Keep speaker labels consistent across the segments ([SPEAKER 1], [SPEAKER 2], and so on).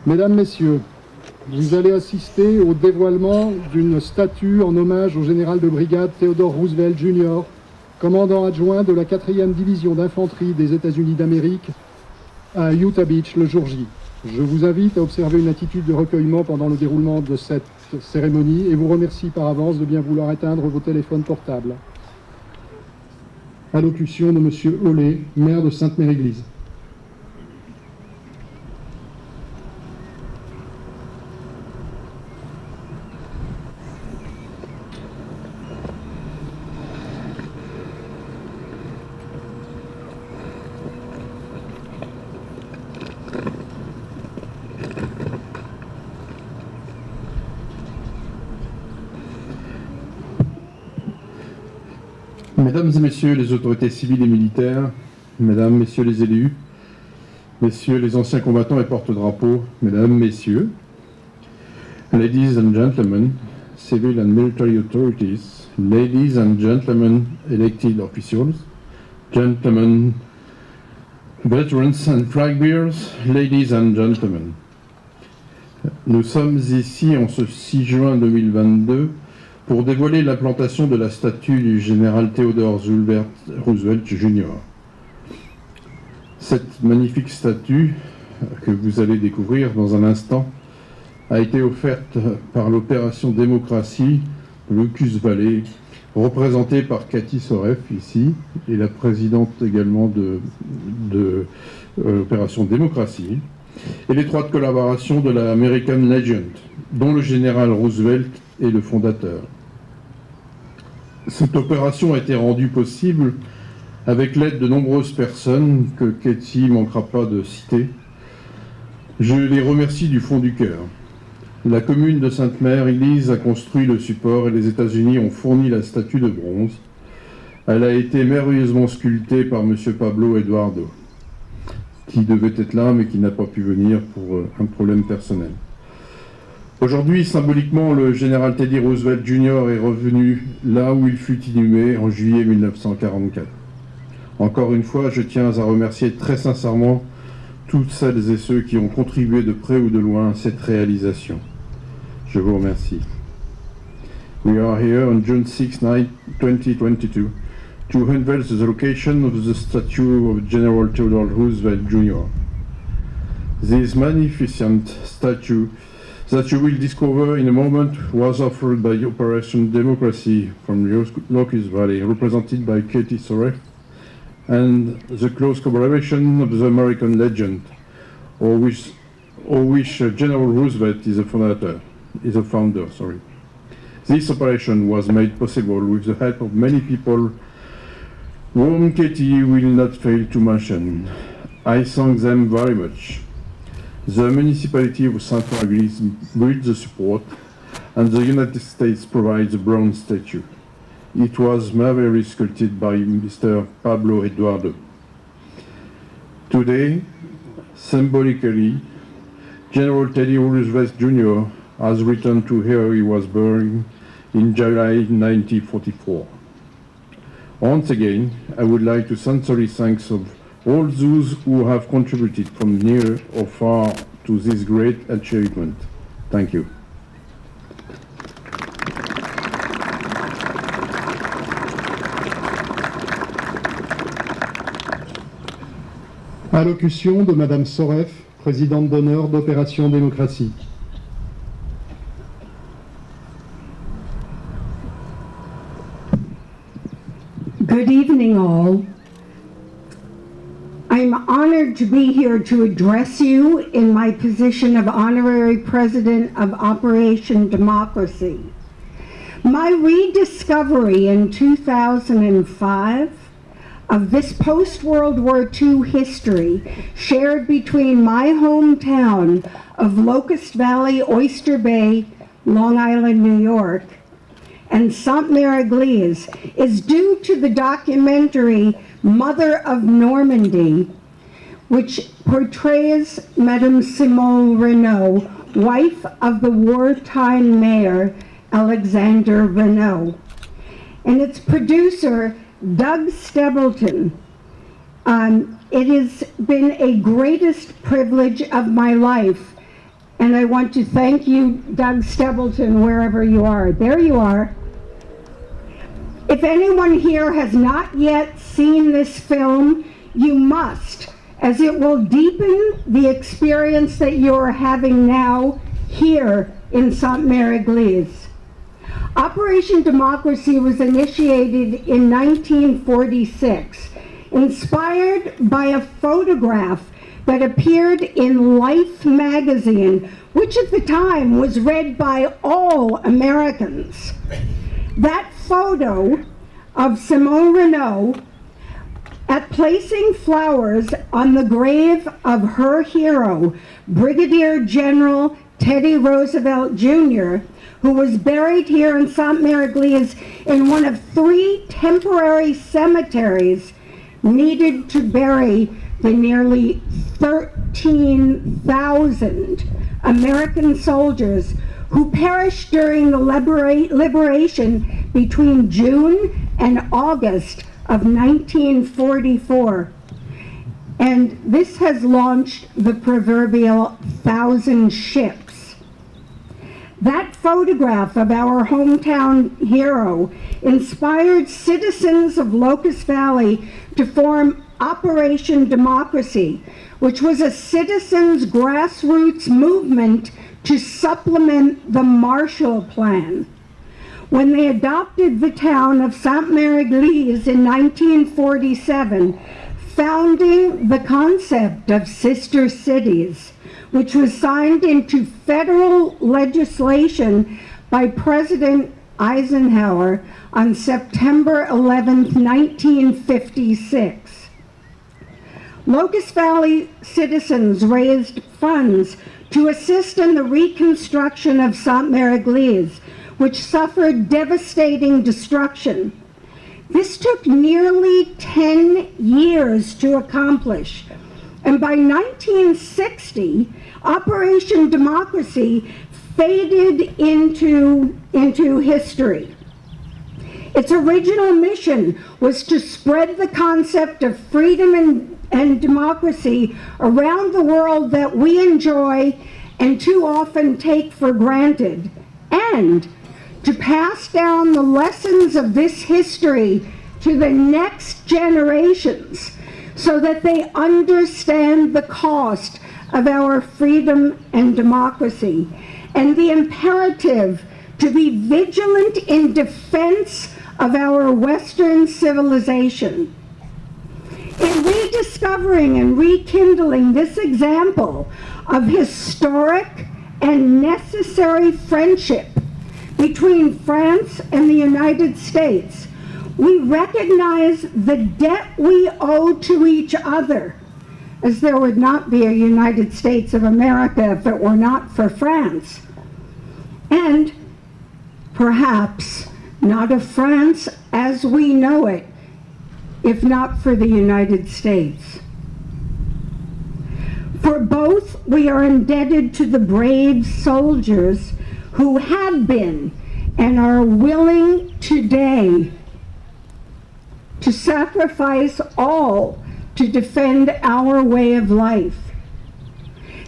[SPEAKER 1] Mesdames, Messieurs, vous allez assister au dévoilement d'une statue en hommage au général de brigade Theodore Roosevelt Jr., commandant adjoint de la 4e division d'infanterie des États-Unis d'Amérique à Utah Beach le jour J. Je vous invite à observer une attitude de recueillement pendant le déroulement de cette cérémonie et vous remercie par avance de bien vouloir éteindre vos téléphones portables. Allocution de M. Hollet, maire de Sainte-Mère-Église.
[SPEAKER 2] Mesdames et messieurs les autorités civiles et militaires, mesdames, messieurs les élus, messieurs les anciens combattants et porte-drapeaux, mesdames, messieurs, ladies and gentlemen, civil and military authorities, ladies and gentlemen, elected officials, gentlemen, veterans and flag bearers, ladies and gentlemen. Nous sommes ici en ce 6 juin 2022 pour dévoiler l'implantation de la statue du général Theodore Roosevelt Jr. Cette magnifique statue, que vous allez découvrir dans un instant, a été offerte par l'opération Démocratie, Locust Valley, représentée par Cathy Soref ici, et la présidente également de l'opération Démocratie, et l'étroite collaboration de la American Legend, dont le général Roosevelt est le fondateur. Cette opération a été rendue possible avec l'aide de nombreuses personnes que Cathy ne manquera pas de citer. Je les remercie du fond du cœur. La commune de Sainte-Mère-Église a construit le support et les États-Unis ont fourni la statue de bronze. Elle a été merveilleusement sculptée par M. Pablo Eduardo, qui devait être là mais qui n'a pas pu venir pour un problème personnel. Aujourd'hui, symboliquement, le général Teddy Roosevelt Jr. est revenu là où il fut inhumé en juillet 1944. Encore une fois, je tiens à remercier très sincèrement toutes celles et ceux qui ont contribué de près ou de loin à cette réalisation. Je vous remercie. We are here on June 6, 2022 to unveil the location of the statue of General Theodore Roosevelt Jr. This magnificent statue that you will discover in a moment was offered by Operation Democracy from Locust Valley, represented by Katie Soref, and the close collaboration of the American Legend, of which General Roosevelt is a founder. This operation was made possible with the help of many people whom Katie will not fail to mention. I thank them very much. The municipality of Sainte-Mère-Église built the support, and the United States provides a bronze statue. It was marvellously sculpted by Mr. Pablo Eduardo. Today, symbolically, General Teddy Roosevelt Jr. has returned to where he was born in July 1944. Once again, I would like to sincerely thank all those who have contributed from near or far to this great achievement. Thank you.
[SPEAKER 1] Allocution de Madame Soref, présidente d'honneur d'Opération Démocratie.
[SPEAKER 3] Good evening, all. I'm honored to be here to address you in my position of Honorary President of Operation Democracy. My rediscovery in 2005 of this post-World War II history shared between my hometown of Locust Valley, Oyster Bay, Long Island, New York, and Sainte-Mère-Église is due to the documentary Mother of Normandy, which portrays Madame Simone Renaud, wife of the wartime mayor Alexander Renaud, and its producer Doug Stapleton. It has been a greatest privilege of my life And I want to thank you, Doug Stebleton, wherever you are. There you are. If anyone here has not yet seen this film, you must, as it will deepen the experience that you are having now here in Sainte-Mère-Église. Operation Democracy was initiated in 1946, inspired by a photograph that appeared in Life magazine, which at the time was read by all Americans. That photo of Simone Renaud at placing flowers on the grave of her hero, Brigadier General Teddy Roosevelt Jr., who was buried here in Sainte-Mère-Église in one of 3 temporary cemeteries needed to bury the nearly 13,000 American soldiers who perished during the liberation between June and August of 1944. And this has launched the proverbial 1,000 ships. That photograph of our hometown hero inspired citizens of Locust Valley to form Operation Democracy, which was a citizens' grassroots movement to supplement the Marshall Plan. When they adopted the town of Sainte-Mère-Église in 1947, founding the concept of sister cities, which was signed into federal legislation by President Eisenhower on September 11, 1956. Locust Valley citizens raised funds to assist in the reconstruction of Sainte-Mère-Église, which suffered devastating destruction. This took nearly 10 years to accomplish, and by 1960, Operation Democracy faded into history. Its original mission was to spread the concept of freedom and democracy around the world that we enjoy and too often take for granted, and to pass down the lessons of this history to the next generations so that they understand the cost of our freedom and democracy and the imperative to be vigilant in defense of our Western civilization. In rediscovering and rekindling this example of historic and necessary friendship between France and the United States, we recognize the debt we owe to each other, as there would not be a United States of America if it were not for France, and perhaps not of France as we know it, if not for the United States. For both, we are indebted to the brave soldiers who have been and are willing today to sacrifice all to defend our way of life.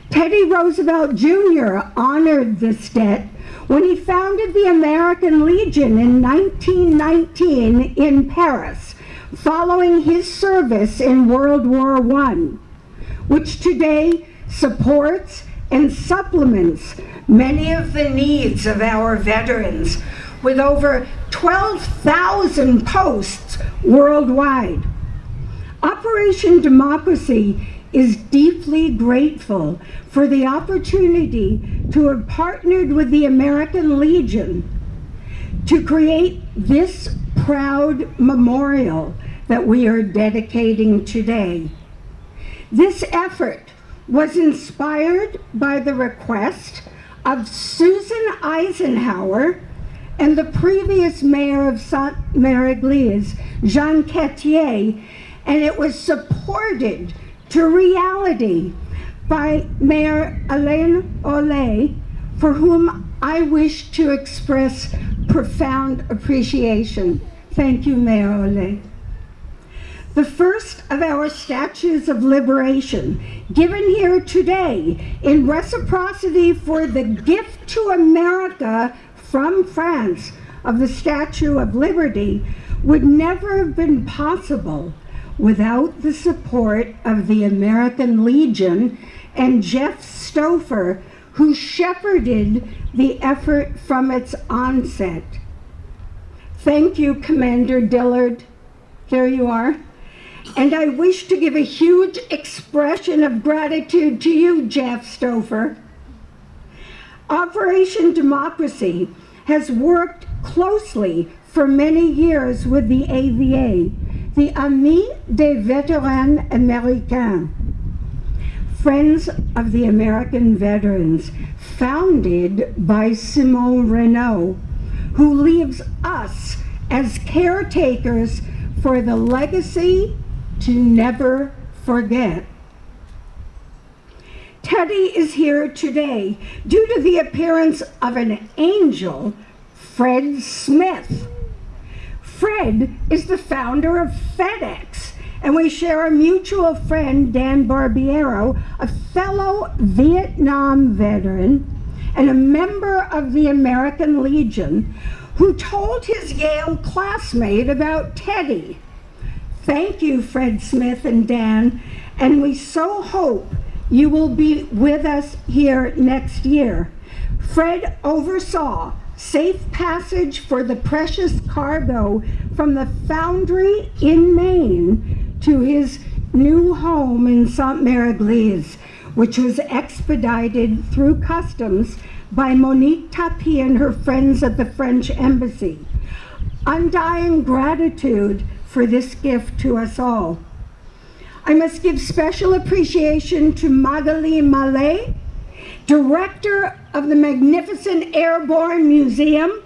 [SPEAKER 3] Teddy Roosevelt Jr. honored this debt when he founded the American Legion in 1919 in Paris, following his service in World War I, which today supports and supplements many of the needs of our veterans, with over 12,000 posts worldwide. Operation Democracy is deeply grateful for the opportunity to have partnered with the American Legion to create this proud memorial that we are dedicating today. This effort was inspired by the request of Susan Eisenhower and the previous mayor of Sainte-Mère-Église, Jean Chrétien, and it was supported to reality by Mayor Alain Olay, for whom I wish to express profound appreciation. Thank you, Mayor Olay. the first of our statues of liberation, given here today in reciprocity for the gift to America from France of the Statue of Liberty, would never have been possible without the support of the American Legion and Jeff Stouffer, who shepherded the effort from its onset. Thank you, Commander Dillard. There you are. And I wish to give a huge expression of gratitude to you, Jeff Stouffer. Operation Democracy has worked closely for many years with the AVA, the Amis des Vétérans Américains, Friends of the American Veterans, founded by Simone Renaud, who leaves us as caretakers for the legacy to never forget. Teddy is here today due to the appearance of an angel, Fred Smith. Fred is the founder of FedEx, and we share a mutual friend, Dan Barbiero, a fellow Vietnam veteran and a member of the American Legion, who told his Yale classmate about Teddy. Thank you, Fred Smith and Dan, and we so hope you will be with us here next year. Fred oversaw safe passage for the precious cargo from the foundry in Maine to his new home in Sainte-Mère-Église, which was expedited through customs by Monique Tapie and her friends at the French Embassy. Undying gratitude for this gift to us all. I must give special appreciation to Magali Mallet, director of the magnificent Airborne Museum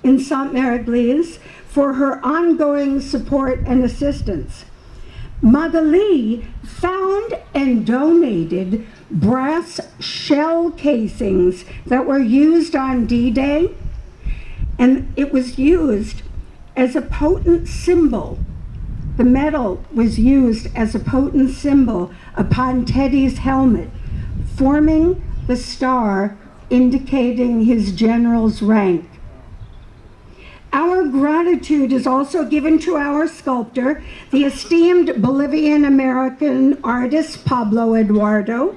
[SPEAKER 3] in Sainte-Mère-Église, for her ongoing support and assistance. Magali found and donated brass shell casings that were used on D-Day, and it was used as a potent symbol. The metal was used as a potent symbol upon Teddy's helmet, forming the star indicating his general's rank. Our gratitude is also given to our sculptor, the esteemed Bolivian-American artist Pablo Eduardo,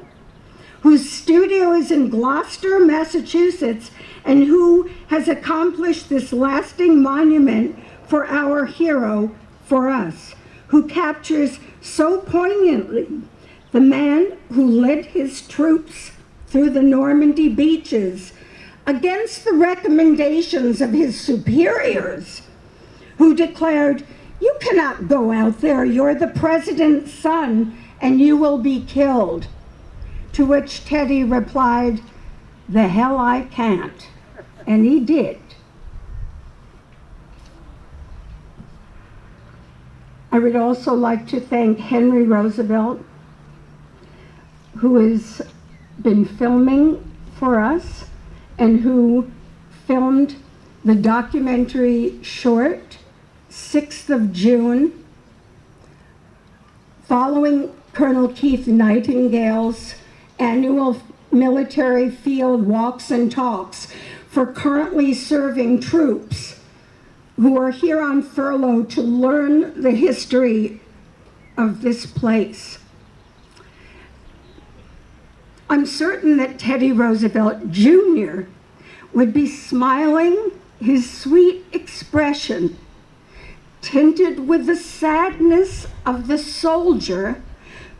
[SPEAKER 3] whose studio is in Gloucester, Massachusetts, and who has accomplished this lasting monument for our hero, for us, who captures so poignantly the man who led his troops through the Normandy beaches against the recommendations of his superiors, who declared, "You cannot go out there, you're the president's son, and you will be killed." To which Teddy replied, "The hell I can't." And he did. I would also like to thank Henry Roosevelt, who has been filming for us and who filmed the documentary short, 6th of June, following Colonel Keith Nightingale's annual military field walks and talks for currently serving troops who are here on furlough to learn the history of this place. I'm certain that Teddy Roosevelt Jr. would be smiling, his sweet expression tinted with the sadness of the soldier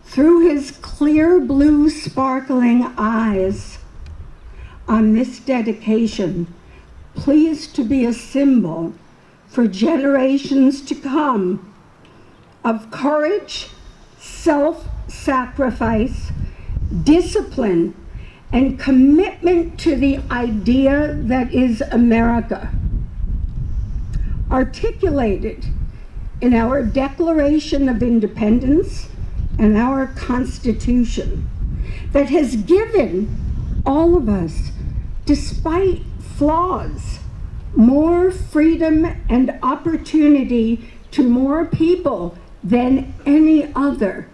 [SPEAKER 3] through his clear blue sparkling eyes. On this dedication, pleased to be a symbol for generations to come of courage, self-sacrifice, discipline, and commitment to the idea that is America. Articulated in our Declaration of Independence and our Constitution, that has given all of us, despite flaws, more freedom and opportunity to more people than any other.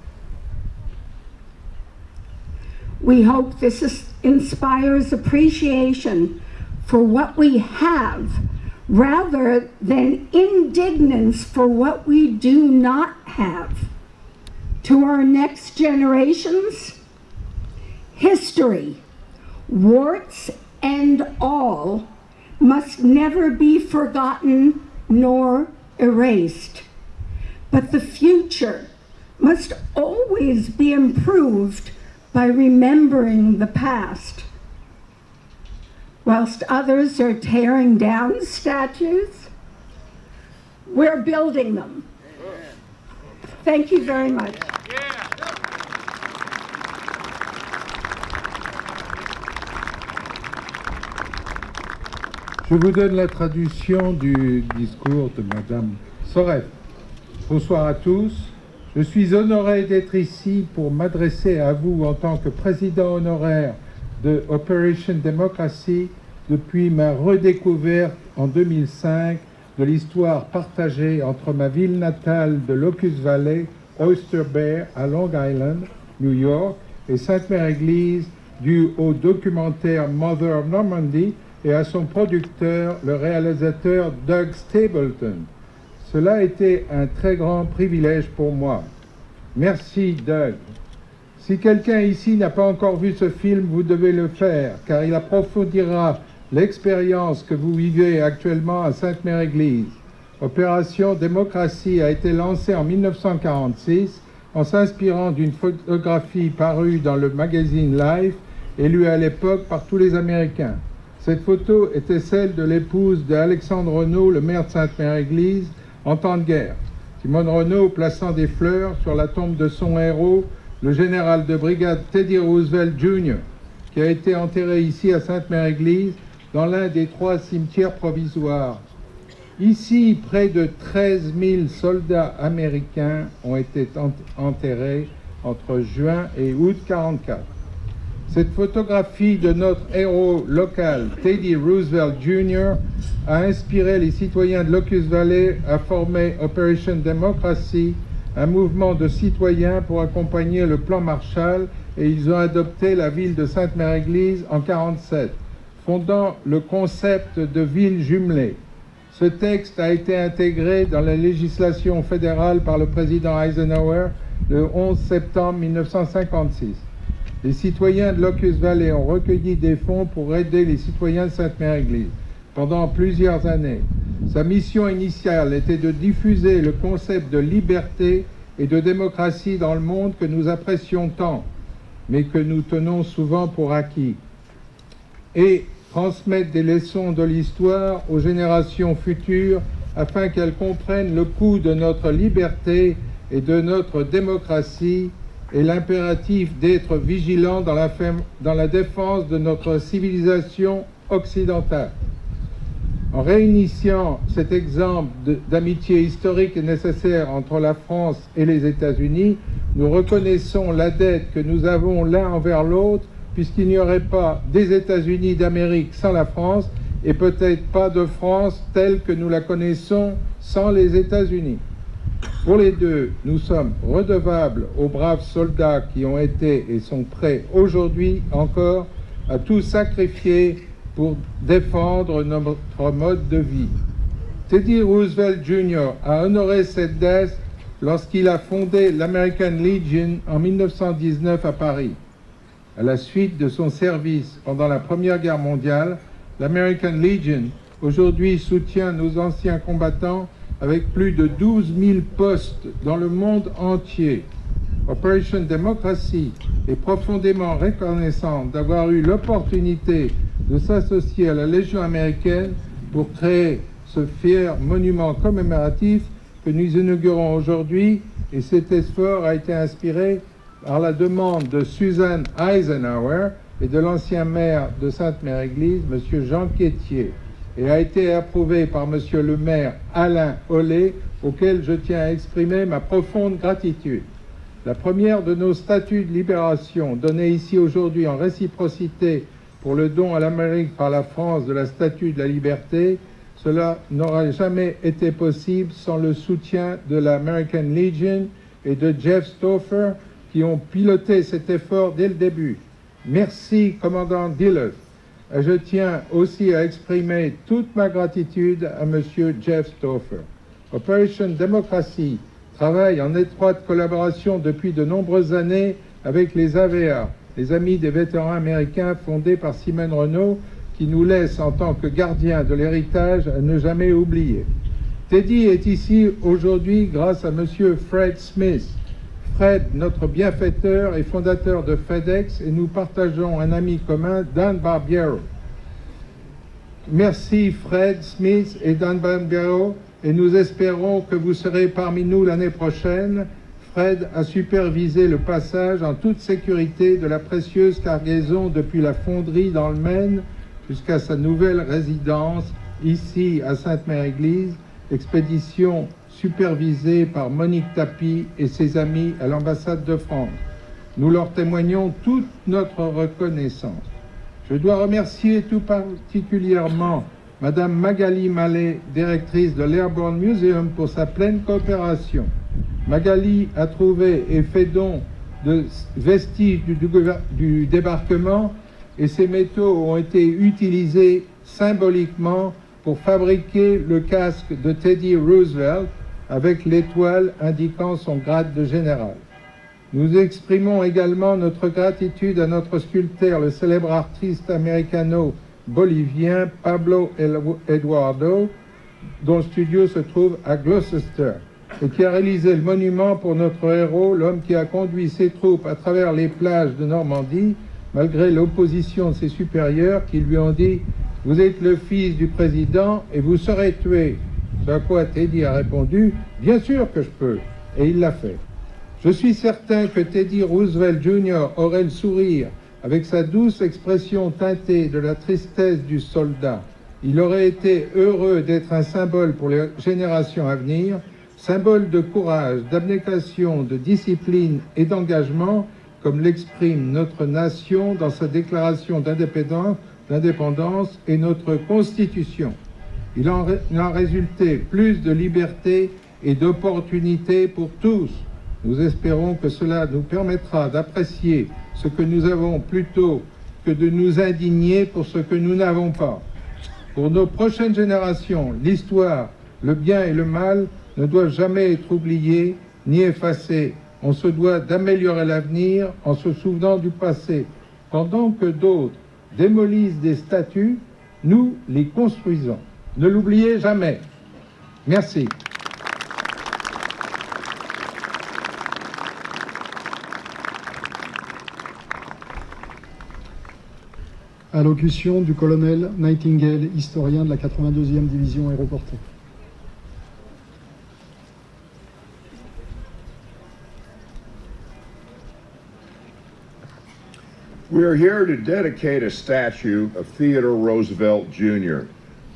[SPEAKER 3] We hope this inspires appreciation for what we have rather than indignance for what we do not have. To our next generations, history, warts and all, must never be forgotten nor erased. But the future must always be improved by remembering the past. Whilst others are tearing down statues, we're building them. Thank you very much.
[SPEAKER 4] Je vous donne la traduction du discours de Madame Sorel. Bonsoir à tous. Je suis honoré d'être ici pour m'adresser à vous en tant que président honoraire de Operation Democracy depuis ma redécouverte en 2005 de l'histoire partagée entre ma ville natale de Locust Valley, Oyster Bay à Long Island, New York, et Sainte-Mère-Église due au documentaire Mother of Normandy et à son producteur, le réalisateur Doug Stapleton. Cela a été un très grand privilège pour moi. Merci Doug. Si quelqu'un ici n'a pas encore vu ce film, vous devez le faire, car il approfondira l'expérience que vous vivez actuellement à Sainte-Mère-Église. Opération Démocratie a été lancée en 1946 en s'inspirant d'une photographie parue dans le magazine Life et lue à l'époque par tous les Américains. Cette photo était celle de l'épouse d'Alexandre Renault, le maire de Sainte-Mère-Église, en temps de guerre. Simone Renault plaçant des fleurs sur la tombe de son héros, le général de brigade Theodore Roosevelt Jr., qui a été enterré ici à Sainte-Mère-Église dans l'un des 3 cimetières provisoires. Ici, près de 13 000 soldats américains ont été enterrés entre juin et août 1944. Cette photographie de notre héros local, Teddy Roosevelt Jr., a inspiré les citoyens de Locust Valley à former Operation Democracy, un mouvement de citoyens pour accompagner le plan Marshall, et ils ont adopté la ville de Sainte-Mère-Église en 1947, fondant le concept de ville jumelée. Ce texte a été intégré dans la législation fédérale par le président Eisenhower le 11 septembre 1956. Les citoyens de Locust Valley ont recueilli des fonds pour aider les citoyens de Sainte-Mère-Église pendant plusieurs années. Sa mission initiale était de diffuser le concept de liberté et de démocratie dans le monde que nous apprécions tant, mais que nous tenons souvent pour acquis, et transmettre des leçons de l'histoire aux générations futures afin qu'elles comprennent le coût de notre liberté et de notre démocratie et l'impératif d'être vigilant dans la défense de notre civilisation occidentale. En réunissant cet exemple d'amitié historique et nécessaire entre la France et les États-Unis, nous reconnaissons la dette que nous avons l'un envers l'autre, puisqu'il n'y aurait pas des États-Unis d'Amérique sans la France, et peut-être pas de France telle que nous la connaissons sans les États-Unis. Pour les deux, nous sommes redevables aux braves soldats qui ont été et sont prêts aujourd'hui encore à tout sacrifier pour défendre notre mode de vie. Teddy Roosevelt Jr. a honoré cette dette lorsqu'il a fondé l'American Legion en 1919 à Paris. À la suite de son service pendant la Première Guerre mondiale, l'American Legion aujourd'hui soutient nos anciens combattants avec plus de 12 000 postes dans le monde entier. Operation Democracy est profondément reconnaissante d'avoir eu l'opportunité de s'associer à la Légion américaine pour créer ce fier monument commémoratif que nous inaugurons aujourd'hui, et cet effort a été inspiré par la demande de Susan Eisenhower et de l'ancien maire de Sainte-Mère-Église, M. Jean Quétier, et a été approuvé par M. le maire Alain Hollet, auquel je tiens à exprimer ma profonde gratitude. La première de nos statuts de libération, donnée ici aujourd'hui en réciprocité pour le don à l'Amérique par la France de la Statue de la Liberté, Cela n'aurait jamais été possible sans le soutien de l'American Legion et de Jeff Stauffer qui ont piloté cet effort dès le début. Merci, commandant Dillard. Je tiens aussi à exprimer toute ma gratitude à M. Jeff Stauffer. Operation Democracy travaille en étroite collaboration depuis de nombreuses années avec les AVA, les Amis des vétérans américains fondés par Simon Renault, qui nous laisse en tant que gardiens de l'héritage à ne jamais oublier. Teddy est ici aujourd'hui grâce à M. Fred Smith. Fred, notre bienfaiteur et fondateur de FedEx, et nous partageons un ami commun, Dan Barbiero. Merci Fred Smith et Dan Barbiero, et nous espérons que vous serez parmi nous l'année prochaine. Fred a supervisé le passage en toute sécurité de la précieuse cargaison depuis la fonderie dans le Maine jusqu'à sa nouvelle résidence ici à Sainte-Mère-Église, expédition supervisée par Monique Tapie et ses amis à l'ambassade de France. Nous leur témoignons toute notre reconnaissance. Je dois remercier tout particulièrement Madame Magali Mallet, directrice de l'Airborne Museum, pour sa pleine coopération. Magali a trouvé et fait don de vestiges du débarquement et ces métaux ont été utilisés symboliquement pour fabriquer le casque de Teddy Roosevelt avec l'étoile indiquant son grade de général. Nous exprimons également notre gratitude à notre sculpteur, le célèbre artiste américano-bolivien Pablo Eduardo, dont le studio se trouve à Gloucester, et qui a réalisé le monument pour notre héros, l'homme qui a conduit ses troupes à travers les plages de Normandie, malgré l'opposition de ses supérieurs qui lui ont dit « Vous êtes le fils du président et vous serez tué ». Ce à quoi Teddy a répondu « Bien sûr que je peux », et il l'a fait. Je suis certain que Teddy Roosevelt Jr. aurait le sourire avec sa douce expression teintée de la tristesse du soldat. Il aurait été heureux d'être un symbole pour les générations à venir, symbole de courage, d'abnégation, de discipline et d'engagement, comme l'exprime notre nation dans sa déclaration d'indépendance et notre Constitution. Il en a résulté plus de liberté et d'opportunités pour tous. Nous espérons que cela nous permettra d'apprécier ce que nous avons plutôt que de nous indigner pour ce que nous n'avons pas. Pour nos prochaines générations, l'histoire, le bien et le mal ne doivent jamais être oubliés ni effacés. On se doit d'améliorer l'avenir en se souvenant du passé. Pendant que d'autres démolissent des statues, nous les construisons. Ne l'oubliez jamais. Merci.
[SPEAKER 1] Allocution du colonel Nightingale, historien de la 82e division aéroportée.
[SPEAKER 5] We are here to dedicate a statue of Theodore Roosevelt Jr.,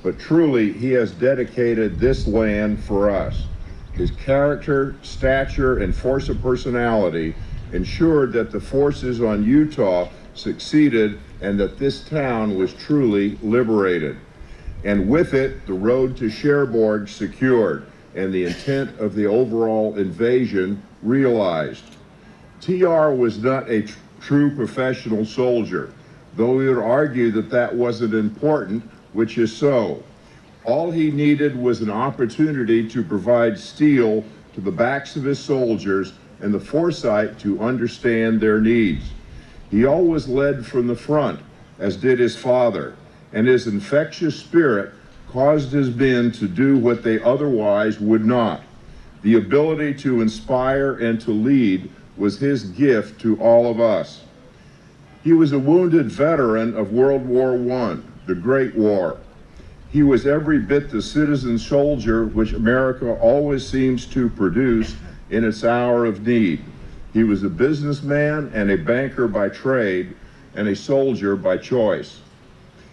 [SPEAKER 5] but truly he has dedicated this land for us. His character, stature, and force of personality ensured that the forces on Utah succeeded and that this town was truly liberated. And with it, the road to Cherbourg secured and the intent of the overall invasion realized. TR was not a true professional soldier, though we would argue that that wasn't important, which is so. All he needed was an opportunity to provide steel to the backs of his soldiers and the foresight to understand their needs. He always led from the front, as did his father, and his infectious spirit caused his men to do what they otherwise would not. The ability to inspire and to lead was his gift to all of us. He was a wounded veteran of World War I, the Great War. He was every bit the citizen soldier which America always seems to produce in its hour of need. He was a businessman and a banker by trade and a soldier by choice.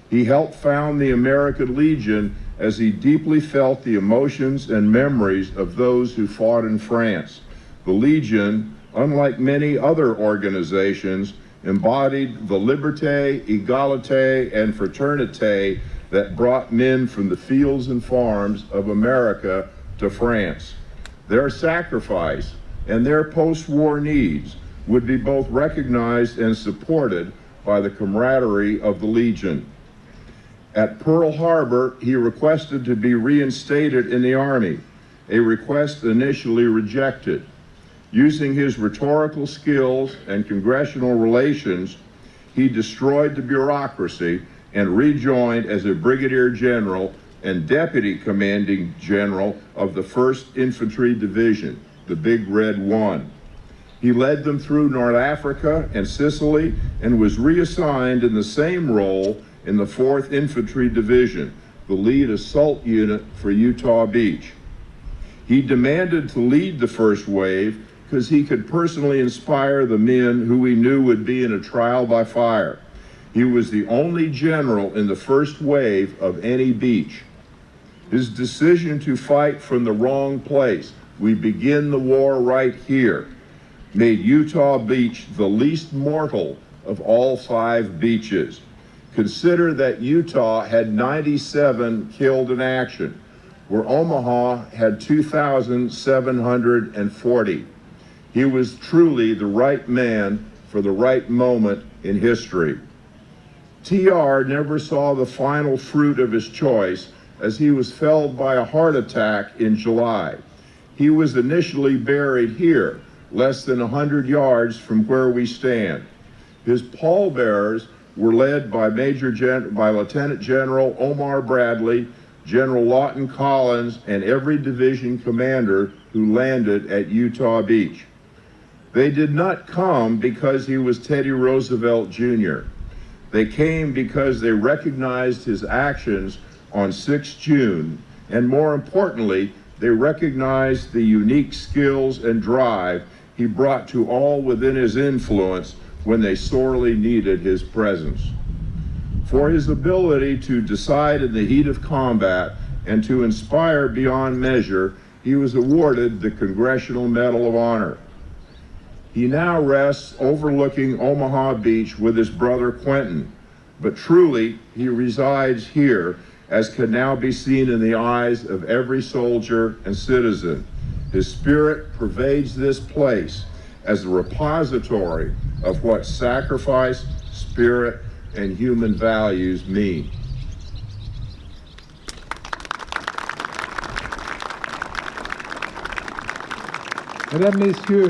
[SPEAKER 5] He helped found the American Legion as he deeply felt the emotions and memories of those who fought in France. The Legion, unlike many other organizations, embodied the liberté, égalité, and fraternité that brought men from the fields and farms of America to France. Their sacrifice and their post-war needs would be both recognized and supported by the camaraderie of the Legion. At Pearl Harbor, he requested to be reinstated in the Army, a request initially rejected. Using his rhetorical skills and congressional relations, he destroyed the bureaucracy and rejoined as a brigadier general and deputy commanding general of the 1st Infantry Division, the Big Red One. He led them through North Africa and Sicily and was reassigned in the same role in the 4th Infantry Division, the lead assault unit for Utah Beach. He demanded to lead the first wave because he could personally inspire the men who he knew would be in a trial by fire. He was the only general in the first wave of any beach. His decision to fight from the wrong place, we begin the war right here, made Utah Beach the least mortal of all 5 beaches. Consider that Utah had 97 killed in action, where Omaha had 2,740. He was truly the right man for the right moment in history. TR never saw the final fruit of his choice as he was felled by a heart attack in July. He was initially buried here, less than 100 yards from where we stand. His pallbearers were led by Lieutenant General Omar Bradley, General Lawton Collins, and every division commander who landed at Utah Beach. They did not come because he was Teddy Roosevelt Jr. They came because they recognized his actions on 6 June, and more importantly, they recognized the unique skills and drive he brought to all within his influence when they sorely needed his presence. For his ability to decide in the heat of combat and to inspire beyond measure, he was awarded the Congressional Medal of Honor. He now rests overlooking Omaha Beach with his brother Quentin, but truly he resides here, as can now be seen in the eyes of every soldier and citizen. His spirit pervades this place as a repository of what sacrifice, spirit, and human values mean.
[SPEAKER 4] Mesdames, Messieurs,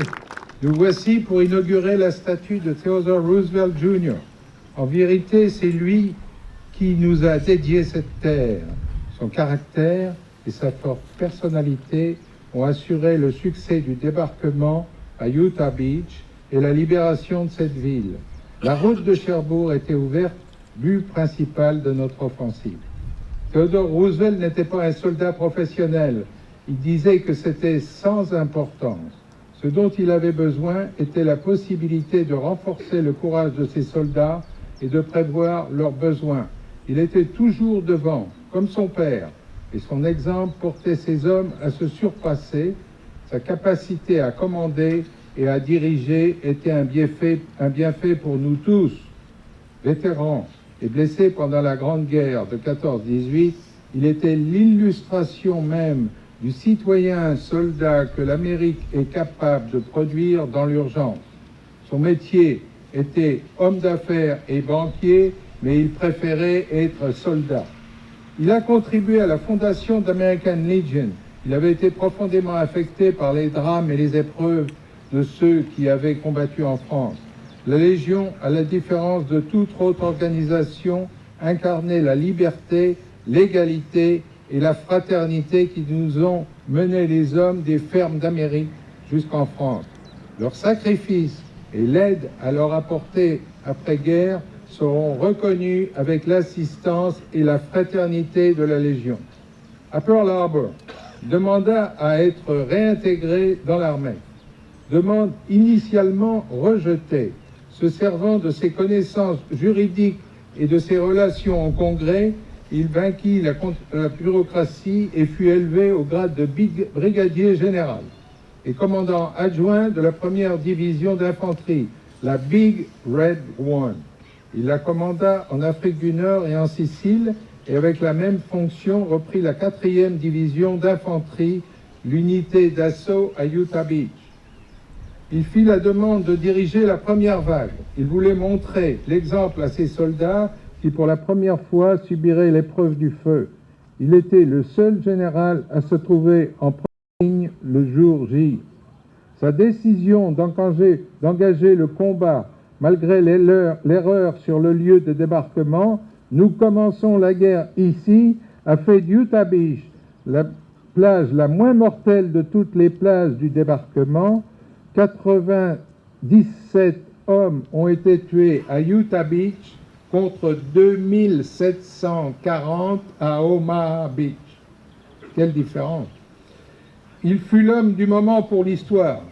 [SPEAKER 4] nous voici pour inaugurer la statue de Theodore Roosevelt Jr. En vérité, c'est lui qui nous a dédié cette terre. Son caractère et sa forte personnalité ont assuré le succès du débarquement à Utah Beach et la libération de cette ville. La route de Cherbourg était ouverte, but principal de notre offensive. Theodore Roosevelt n'était pas un soldat professionnel. Il disait que c'était sans importance. Ce dont il avait besoin était la possibilité de renforcer le courage de ses soldats et de prévoir leurs besoins. Il était toujours devant, comme son père, et son exemple portait ses hommes à se surpasser. Sa capacité à commander et à diriger était un bienfait pour nous tous. Vétéran et blessé pendant la Grande Guerre de 14-18, il était l'illustration même du citoyen soldat que l'Amérique est capable de produire dans l'urgence. Son métier était homme d'affaires et banquier, mais il préférait être soldat. Il a contribué à la fondation d'American Legion. Il avait été profondément affecté par les drames et les épreuves de ceux qui avaient combattu en France. La Légion, à la différence de toute autre organisation, incarnait la liberté, l'égalité et la fraternité qui nous ont mené les hommes des fermes d'Amérique jusqu'en France. Leur sacrifice et l'aide à leur apporter après-guerre seront reconnus avec l'assistance et la fraternité de la Légion. À Pearl Harbor, il demanda à être réintégré dans l'armée. Demande initialement rejetée. Se servant de ses connaissances juridiques et de ses relations au Congrès, il vainquit la bureaucratie et fut élevé au grade de brigadier général et commandant adjoint de la première division d'infanterie, la Big Red One. Il la commanda en Afrique du Nord et en Sicile et avec la même fonction reprit la 4e division d'infanterie, l'unité d'assaut à Utah Beach. Il fit la demande de diriger la première vague. Il voulait montrer l'exemple à ses soldats qui pour la première fois subiraient l'épreuve du feu. Il était le seul général à se trouver en première ligne le jour J. Sa décision d'engager le combat malgré l'erreur sur le lieu de débarquement, nous commençons la guerre ici, a fait d'Utah Beach la plage la moins mortelle de toutes les plages du débarquement. 97 hommes ont été tués à Utah Beach contre 2740 à Omaha Beach. Quelle différence! Il fut l'homme du moment pour l'histoire.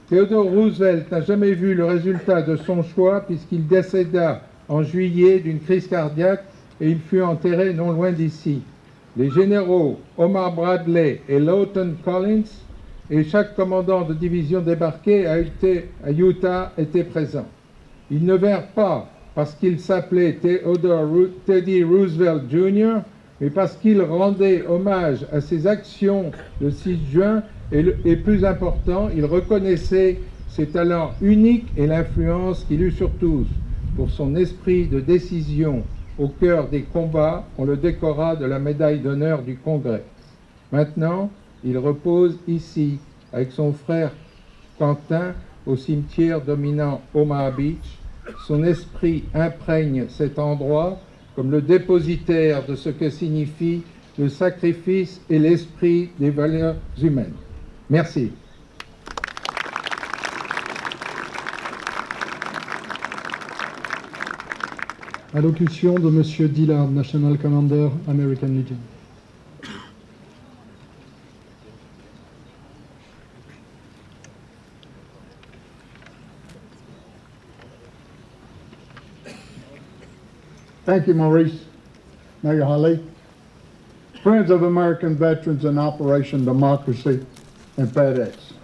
[SPEAKER 4] Theodore Roosevelt n'a jamais vu le résultat de son choix puisqu'il décéda en juillet d'une crise cardiaque et il fut enterré non loin d'ici. Les généraux Omar Bradley et Lawton Collins et chaque commandant de division débarqué à Utah était présent. Ils ne vinrent pas parce qu'il s'appelait Teddy Roosevelt Jr., mais parce qu'il rendait hommage à ses actions le 6 juin et plus important, il reconnaissait ses talents uniques et l'influence qu'il eut sur tous. Pour son esprit de décision au cœur des combats, on le décora de la médaille d'honneur du Congrès. Maintenant, il repose ici avec son frère Quentin au cimetière dominant Omaha Beach. Son esprit imprègne cet endroit comme le dépositaire de ce que signifie le sacrifice et l'esprit des valeurs humaines. Merci.
[SPEAKER 1] Allocution de M. Dillard, National Commander, American Legion.
[SPEAKER 6] Thank you, Maurice. Mayor Hawley. Friends of American Veterans in Operation Democracy and FedEx.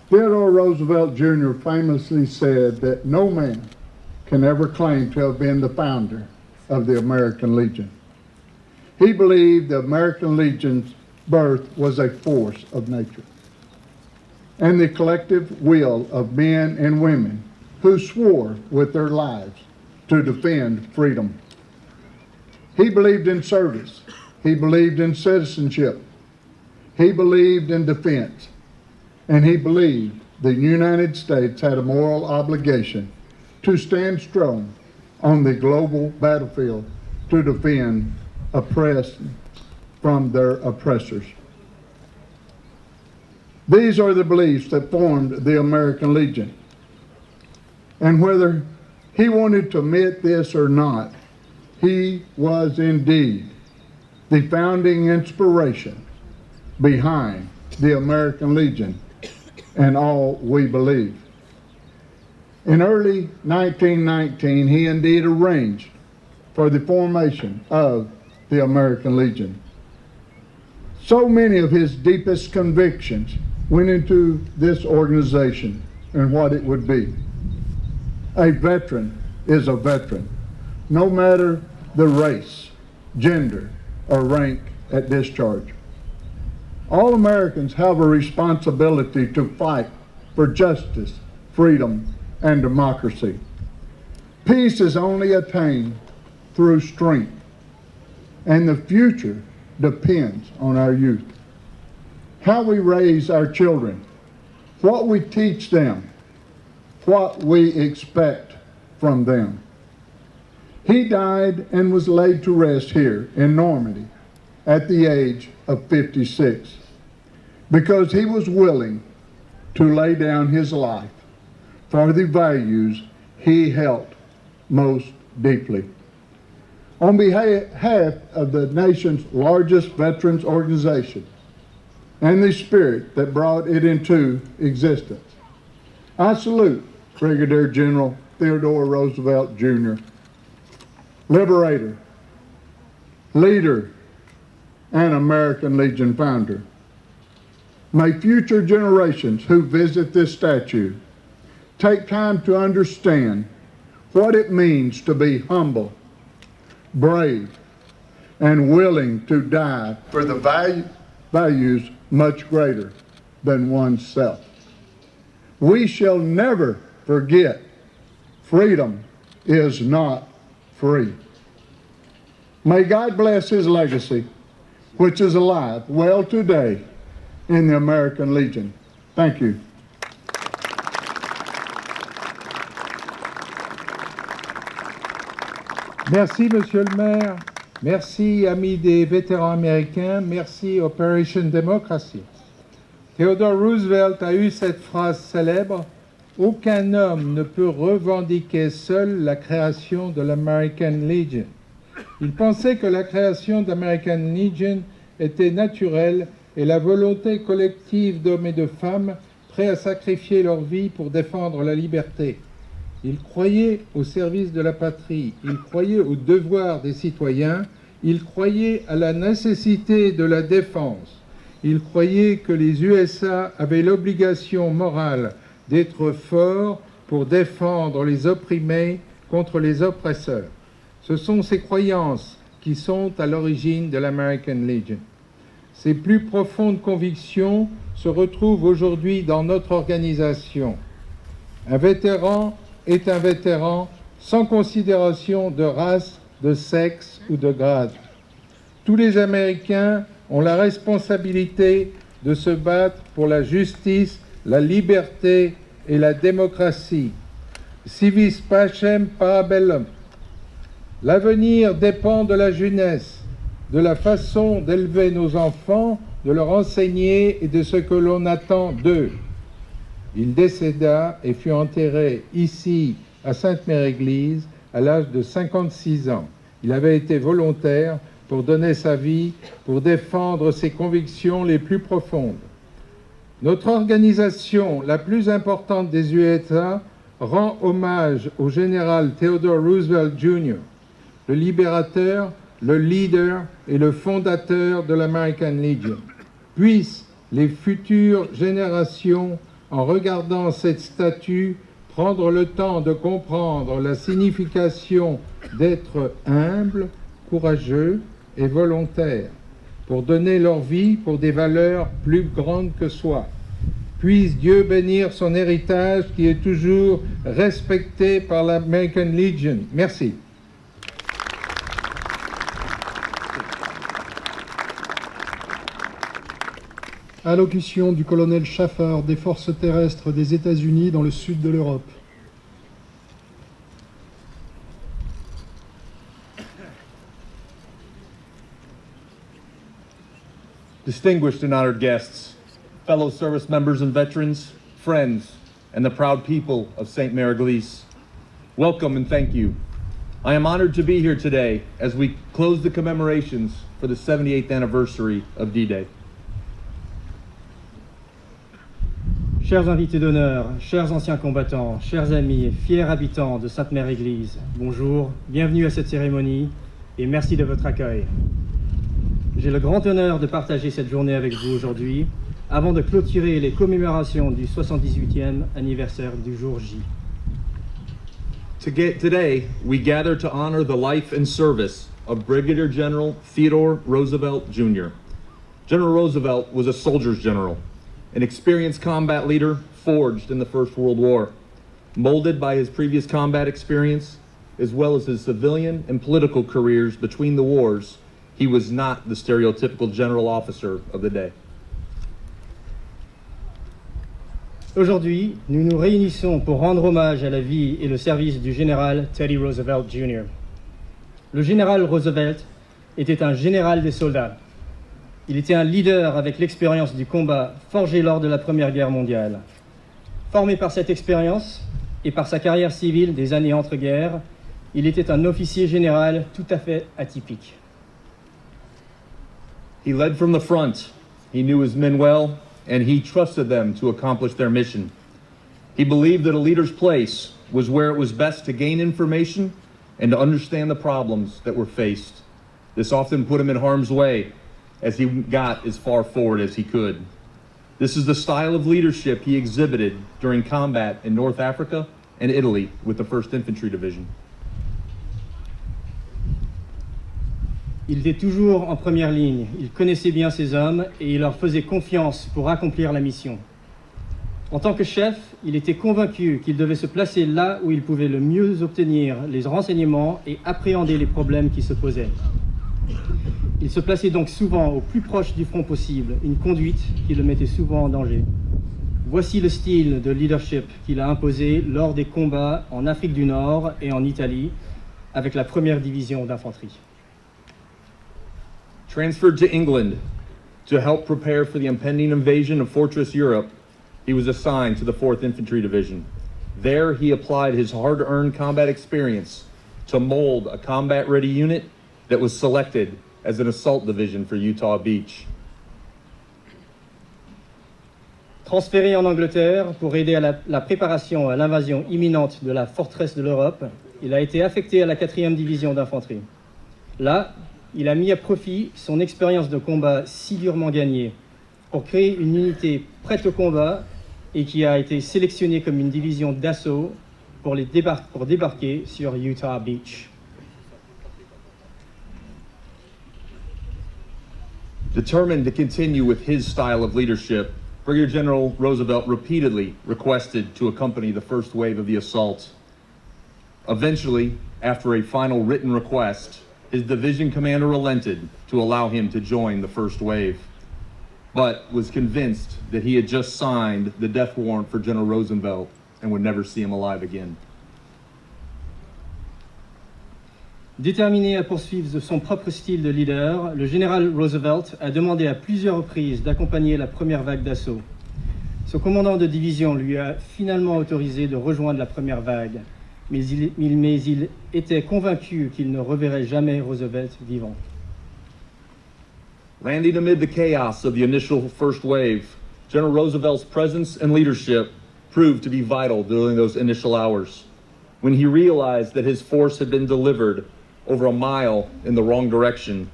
[SPEAKER 6] Theodore Roosevelt Jr. famously said that no man can ever claim to have been the founder of the American Legion. He believed the American Legion's birth was a force of nature and the collective will of men and women who swore with their lives to defend freedom. He believed in service. He believed in citizenship. He believed in defense. And he believed the United States had a moral obligation to stand strong on the global battlefield to defend oppressed from their oppressors. These are the beliefs that formed the American Legion. And whether he wanted to admit this or not, he was indeed the founding inspiration behind the American Legion and all we believe. In early 1919, he indeed arranged for the formation of the American Legion. So many of his deepest convictions went into this organization and what it would be. A veteran is a veteran, no matter the race, gender, or rank at discharge. All Americans have a responsibility to fight for justice, freedom, and democracy. Peace is only attained through strength, and the future depends on our youth. How we raise our children, what we teach them, what we expect from them. He died and was laid to rest here in Normandy at the age of 56 because he was willing to lay down his life for the values he held most deeply. On behalf of the nation's largest veterans organization and the spirit that brought it into existence, I salute Brigadier General Theodore Roosevelt Jr., liberator, leader, and American Legion founder. May future generations who visit this statue take time to understand what it means to be humble, brave, and willing to die for the values much greater than oneself. We shall never forget freedom is not free. May God bless his legacy, which is alive well today in the American Legion. Thank you.
[SPEAKER 4] Merci, Monsieur le maire. Merci, amis des vétérans américains. Merci, Operation Democracy. Theodore Roosevelt a eu cette phrase célèbre: « Aucun homme ne peut revendiquer seul la création de l'American Legion. » Il pensait que la création d'American Legion était naturelle et la volonté collective d'hommes et de femmes prêts à sacrifier leur vie pour défendre la liberté. Il croyait au service de la patrie, il croyait au devoir des citoyens, il croyait à la nécessité de la défense, il croyait que les USA avaient l'obligation morale d'être forts pour défendre les opprimés contre les oppresseurs. Ce sont ces croyances qui sont à l'origine de l'American Legion. Ces plus profondes convictions se retrouvent aujourd'hui dans notre organisation. Un vétéran est un vétéran sans considération de race, de sexe ou de grade. Tous les Américains ont la responsabilité de se battre pour la justice, la liberté et la démocratie. Civis pacem para bellum. L'avenir dépend de la jeunesse, de la façon d'élever nos enfants, de leur enseigner et de ce que l'on attend d'eux. Il décéda et fut enterré ici, à Sainte-Mère-Église, à l'âge de 56 ans. Il avait été volontaire pour donner sa vie, pour défendre ses convictions les plus profondes. Notre organisation, la plus importante des USA, rend hommage au général Theodore Roosevelt Jr., le libérateur, le leader et le fondateur de l'American Legion. Puissent les futures générations, en regardant cette statue, prendre le temps de comprendre la signification d'être humble, courageux et volontaire, pour donner leur vie pour des valeurs plus grandes que soi. Puisse Dieu bénir son héritage qui est toujours respecté par l'American Legion. Merci.
[SPEAKER 1] Allocution du colonel Schaffer des forces terrestres des États-Unis dans le sud de l'Europe.
[SPEAKER 7] Distinguished and honored guests, fellow service members and veterans, friends, and the proud people of St. Mère-Église, welcome and thank you. I am honored to be here today as we close the commemorations for the 78th anniversary of D-Day.
[SPEAKER 8] Chers invités d'honneur, chers anciens combattants, chers amis, fiers habitants de Sainte-Mère-Église, bonjour, bienvenue à cette cérémonie et merci de votre accueil. J'ai le grand honneur de partager cette journée avec vous aujourd'hui, avant de clôturer les commémorations du 78e anniversaire du jour J.
[SPEAKER 7] Today, we gather to honor the life and service of Brigadier General Theodore Roosevelt Jr. General Roosevelt was a soldier's general, an experienced combat leader forged in the First World War, molded by his previous combat experience, as well as his civilian and political careers between the wars. He was not the stereotypical general officer of the day.
[SPEAKER 8] Aujourd'hui, nous nous réunissons pour rendre hommage à la vie et le service du général Teddy Roosevelt Jr. Le général Roosevelt était un général des soldats. Il était un leader avec l'expérience du combat forgé lors de la Première Guerre mondiale. Formé par cette expérience et par sa carrière civile des années entre-guerres, il était un officier général tout à fait atypique.
[SPEAKER 7] He led from the front. He knew his men well, and he trusted them to accomplish their mission. He believed that a leader's place was where it was best to gain information and to understand the problems that were faced. This often put him in harm's way as he got as far forward as he could. This is the style of leadership he exhibited during combat in North Africa and Italy with the 1st Infantry Division.
[SPEAKER 8] Il était toujours en première ligne, il connaissait bien ses hommes et il leur faisait confiance pour accomplir la mission. En tant que chef, il était convaincu qu'il devait se placer là où il pouvait le mieux obtenir les renseignements et appréhender les problèmes qui se posaient. Il se plaçait donc souvent au plus proche du front possible, une conduite qui le mettait souvent en danger. Voici le style de leadership qu'il a imposé lors des combats en Afrique du Nord et en Italie avec la 1e division d'infanterie.
[SPEAKER 7] Transferred to England to help prepare for the impending invasion of Fortress Europe, he was assigned to the 4th Infantry Division. There, he applied his hard-earned combat experience to mold a combat-ready unit that was selected as an assault division for Utah Beach.
[SPEAKER 8] Transféré en Angleterre pour aider à la préparation à l'invasion imminente de la forteresse de l'Europe, il a été affecté à la 4e division d'infanterie. Là, il a mis à profit son expérience de combat si durement gagnée pour créer une unité prête au combat et qui a été sélectionnée comme une division d'assaut pour débarquer sur Utah Beach.
[SPEAKER 7] Determined to continue with his style of leadership, Brigadier General Roosevelt repeatedly requested to accompany the first wave of the assault. Eventually, after a final written request, his division commander relented to allow him to join the first wave, but was convinced that he had just signed the death warrant for General Roosevelt and would never see him alive again.
[SPEAKER 8] Déterminé à poursuivre son propre style de leader, le général Roosevelt a demandé à plusieurs reprises d'accompagner la première vague d'assaut. Son commandant de division lui a finalement autorisé de rejoindre la première vague, mais il était convaincu qu'il ne reverrait jamais Roosevelt vivant.
[SPEAKER 7] Landing amid the chaos of the initial first wave, General Roosevelt's presence and leadership proved to be vital during those initial hours. When he realized that his force had been delivered over a mile in the wrong direction,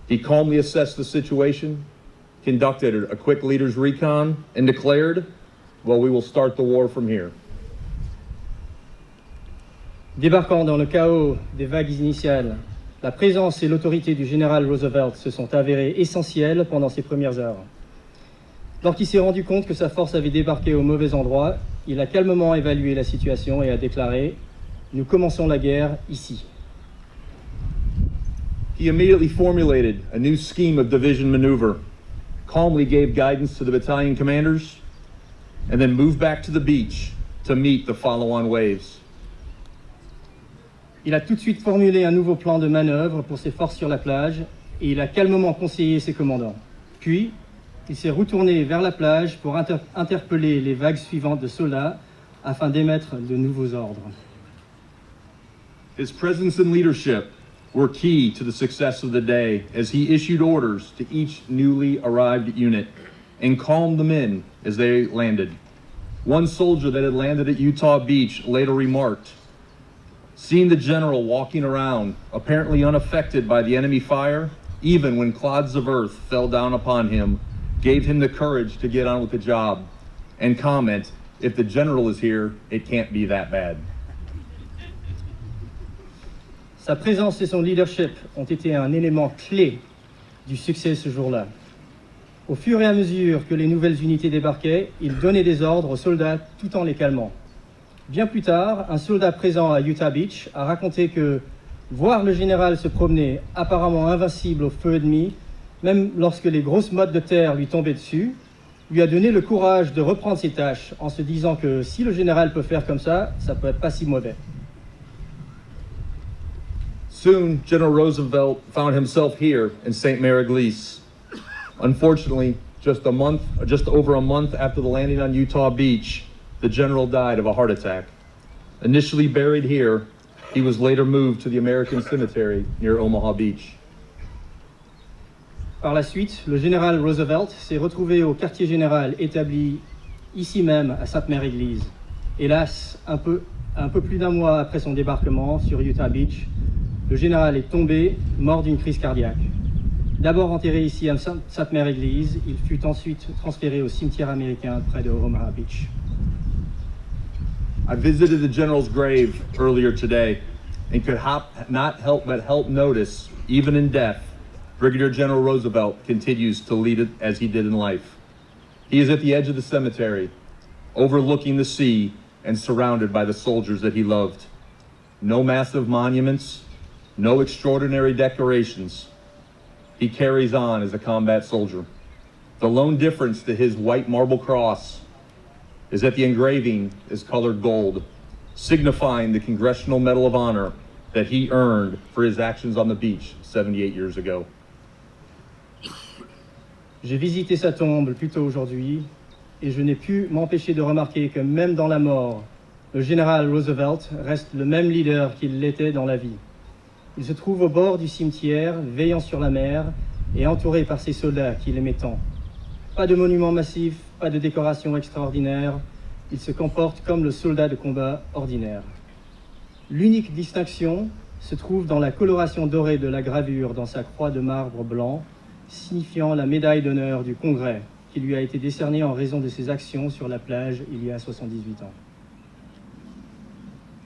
[SPEAKER 7] he calmly assessed the situation, conducted a quick leader's recon, and declared, "Well, we will start the war from here."
[SPEAKER 8] Débarquant dans le chaos des vagues initiales, la présence et l'autorité du général Roosevelt se sont avérées essentielles pendant ces premières heures. Lorsqu'il s'est rendu compte que sa force avait débarqué au mauvais endroit, il a calmement évalué la situation et a déclaré « Nous commençons la guerre ici ».
[SPEAKER 7] He immediately formulated a new scheme of division maneuver, calmly gave guidance to the battalion commanders, and then moved back to the beach to meet the follow-on waves.
[SPEAKER 8] Il a tout de suite formulé un nouveau plan de manœuvre pour ses forces sur la plage et il a calmement conseillé ses commandants. Puis, il s'est retourné vers la plage pour interpeller les vagues suivantes de soldats afin d'émettre de nouveaux ordres.
[SPEAKER 7] His presence and leadership were key to the success of the day as he issued orders to each newly arrived unit and calmed the men as they landed. One soldier that had landed at Utah Beach later remarked, "Seeing the general walking around, apparently unaffected by the enemy fire, even when clods of earth fell down upon him, gave him the courage to get on with the job and comment, if the general is here, it can't be that bad."
[SPEAKER 8] Sa présence et son leadership ont été un élément clé du succès ce jour-là. Au fur et à mesure que les nouvelles unités débarquaient, il donnait des ordres aux soldats tout en les calmant. Bien plus tard, un soldat présent à Utah Beach a raconté que voir le général se promener apparemment invincible au feu ennemi, même lorsque les grosses mottes de terre lui tombaient dessus, lui a donné le courage de reprendre ses tâches en se disant que si le général peut faire comme ça peut être pas si mauvais.
[SPEAKER 7] Soon, General Roosevelt found himself here in St. Mary Église. Unfortunately, just over a month after the landing on Utah Beach, the general died of a heart attack. Initially buried here, he was later moved to the American Cemetery near Omaha Beach.
[SPEAKER 8] Par la suite, le général Roosevelt s'est retrouvé au quartier général établi ici même à Sainte-Mère-Église. Hélas, un peu plus d'un mois après son débarquement sur Utah Beach, le général est tombé, mort d'une crise cardiaque. D'abord enterré ici à Sainte-Mère-Église, il fut ensuite transféré au cimetière américain près de Omaha Beach.
[SPEAKER 7] I visited the general's grave earlier today and could not help but notice Even in death, Brigadier General Roosevelt continues to lead it as he did in life. He is at the edge of the cemetery, overlooking the sea and surrounded by the soldiers that he loved. No massive monuments, no extraordinary decorations. He carries on as a combat soldier. The lone difference to his white marble cross is that the engraving is colored gold, signifying the Congressional Medal of Honor that he earned for his actions on the beach 78 years ago.
[SPEAKER 8] J'ai visité sa tombe plus tôt aujourd'hui et je n'ai pu m'empêcher de remarquer que même dans la mort, le général Roosevelt reste le même leader qu'il l'était dans la vie. Il se trouve au bord du cimetière, veillant sur la mer et entouré par ses soldats qui l'aimaient tant. Pas de monument massif, pas de décoration extraordinaire, il se comporte comme le soldat de combat ordinaire. L'unique distinction se trouve dans la coloration dorée de la gravure dans sa croix de marbre blanc, signifiant la médaille d'honneur du Congrès qui lui a été décernée en raison de ses actions sur la plage il y a 78 ans.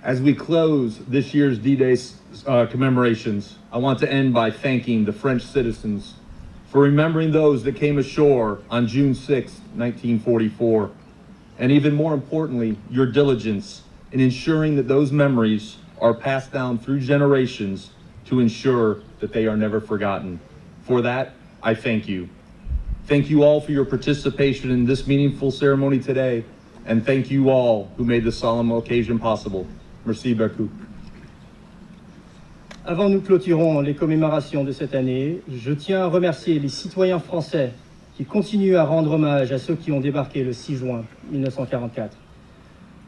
[SPEAKER 7] As we close this year's D-Day commemorations, I want to end by thanking the French citizens for remembering those that came ashore on June 6, 1944, and even more importantly, your diligence in ensuring that those memories are passed down through generations to ensure that they are never forgotten. For that, I thank you. Thank you all for your participation in this meaningful ceremony today, and thank you all who made this solemn occasion possible. Merci beaucoup.
[SPEAKER 8] Avant nous clôturons les commémorations de cette année, je tiens à remercier les citoyens français qui continuent à rendre hommage à ceux qui ont débarqué le 6 juin 1944.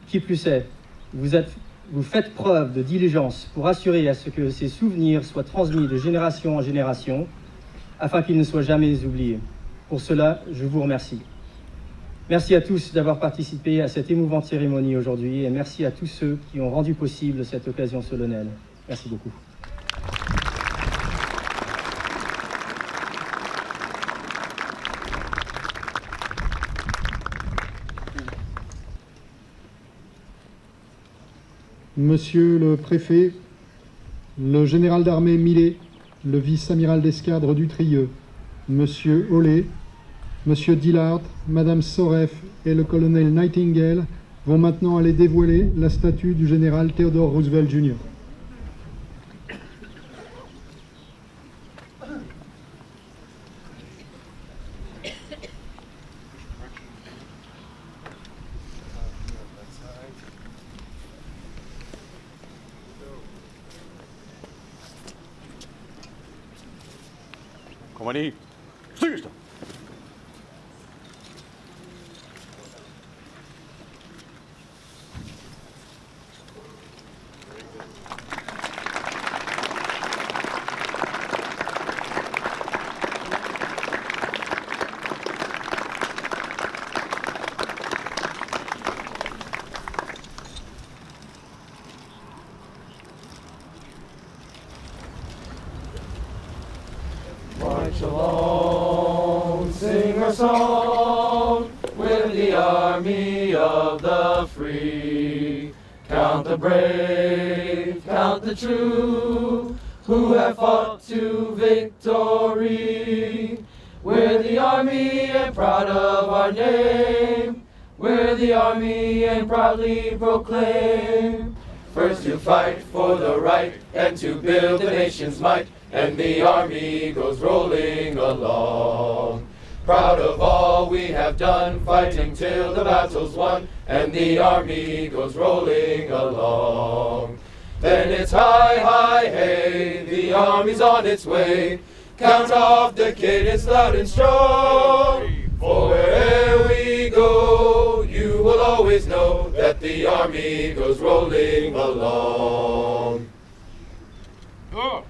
[SPEAKER 8] Qui plus est, vous faites preuve de diligence pour assurer à ce que ces souvenirs soient transmis de génération en génération, afin qu'ils ne soient jamais oubliés. Pour cela, je vous remercie. Merci à tous d'avoir participé à cette émouvante cérémonie aujourd'hui et merci à tous ceux qui ont rendu possible cette occasion solennelle. Merci beaucoup.
[SPEAKER 1] Monsieur le préfet, le général d'armée Millet, le vice-amiral d'escadre Dutrieux, Monsieur Hollet, Monsieur Dillard, Madame Soref et le colonel Nightingale vont maintenant aller dévoiler la statue du général Theodore Roosevelt Jr.
[SPEAKER 9] Compagnie, styrsta!
[SPEAKER 10] March along, sing a song with the army of the free. Count the brave, count the true, who have fought to victory. We're the army and proud of our name. We're the army and proudly proclaim. First to fight for the right and to build the nation's might. And the army goes rolling along. Proud of all we have done, fighting till the battle's won. And the army goes rolling along. Then it's hi, hi, hey, the army's on its way. Count off the cadence loud and strong. For wherever we go, you will always know that the army goes rolling along. Oh.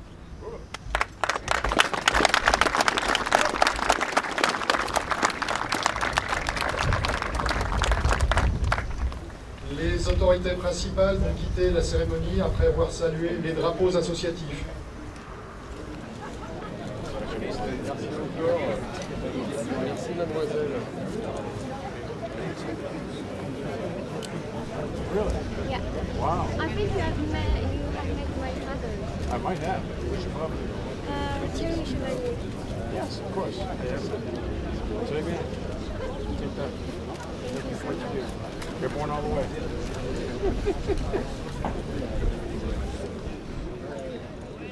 [SPEAKER 1] Les autorités principales vont quitter la cérémonie après avoir salué les drapeaux associatifs.
[SPEAKER 9] Merci mademoiselle. Really?
[SPEAKER 11] Yeah.
[SPEAKER 9] Wow.
[SPEAKER 11] I think you have met my mother.
[SPEAKER 9] I might have. We should probably go.
[SPEAKER 11] Thierry Chevalier.
[SPEAKER 9] Yes, of course. Say again. Take that. Thank you for what you do. You're born all the way.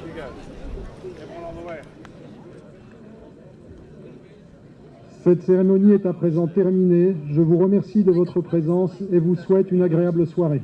[SPEAKER 9] You got it. You're born all the way.
[SPEAKER 1] Cette cérémonie est à présent terminée. Je vous remercie de votre présence et vous souhaite une agréable soirée.